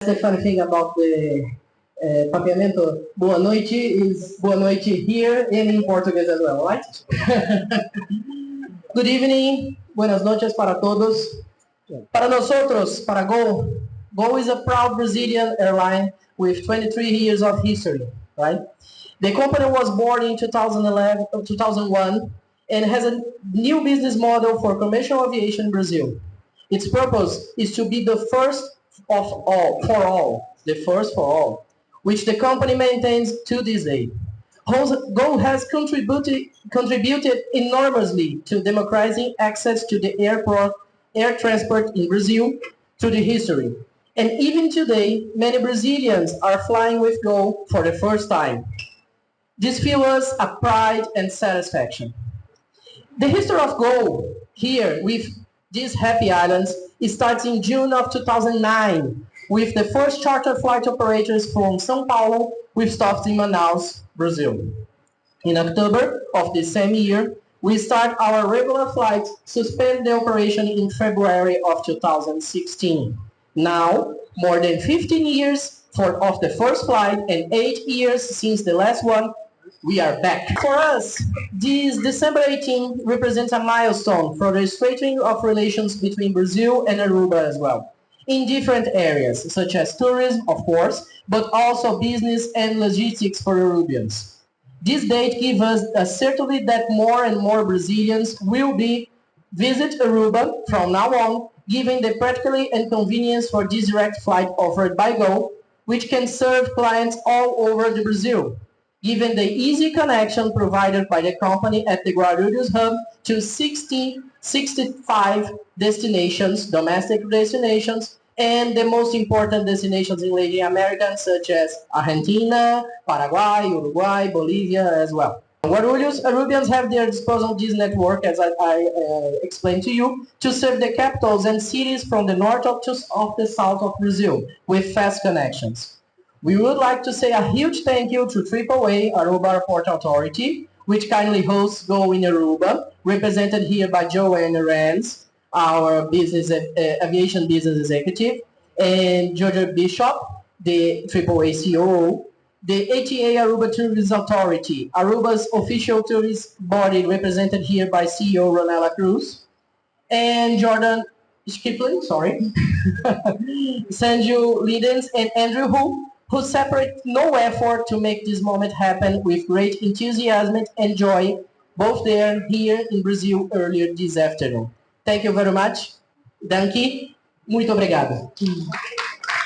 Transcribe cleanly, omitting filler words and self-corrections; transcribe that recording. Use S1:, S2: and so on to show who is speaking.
S1: The funny thing about the papiamento boa noite is boa noite here and in Portuguese as well, right? Good evening, buenas noches para todos. Para nosotros, para GOL. GOL is a proud Brazilian airline with 23 years of history, right? The company was born in 2001 and has a new business model for commercial aviation in Brazil. Its purpose is to be the first of all, for all, the first for all, which the company maintains to this day. GOL has contributed enormously to democratizing access to the air transport in Brazil through the history. And even today, many Brazilians are flying with GOL for the first time. This fills us a pride and satisfaction. The history of GOL here with these happy islands starts in June of 2009 with the first charter flight operators from São Paulo with stops in Manaus, Brazil. In October of the same year, we start our regular flights, suspend the operation in February of 2016. Now, more than 15 years of the first flight and 8 years since the last one, we are back. For us, this December 18 represents a milestone for the strengthening of relations between Brazil and Aruba as well, in different areas, such as tourism, of course, but also business and logistics for Arubians. This date gives us a certainty that more and more Brazilians will visit Aruba from now on, given the practicality and convenience for this direct flight offered by GOL, which can serve clients all over the Brazil, given the easy connection provided by the company at the Guarulhos hub to 65 destinations, domestic destinations, and the most important destinations in Latin America, such as Argentina, Paraguay, Uruguay, Bolivia as well. Guarulhos, Arubians have at their disposal this network, as I explained to you, to serve the capitals and cities from the north of the south of Brazil with fast connections. We would like to say a huge thank you to AAA, Aruba Airport Authority, which kindly hosts GOL in Aruba, represented here by Joanne Rands, our aviation business executive, and Georgia Bishop, the AAA COO, the ATA Aruba Tourism Authority, Aruba's official tourist body represented here by CEO Ronella Cruz, and Jordan Skipling, Sanju Lidens, and Andrew who separate no effort to make this moment happen with great enthusiasm and joy, both there here in Brazil earlier this afternoon. Thank you very much. Danki. Muito obrigado.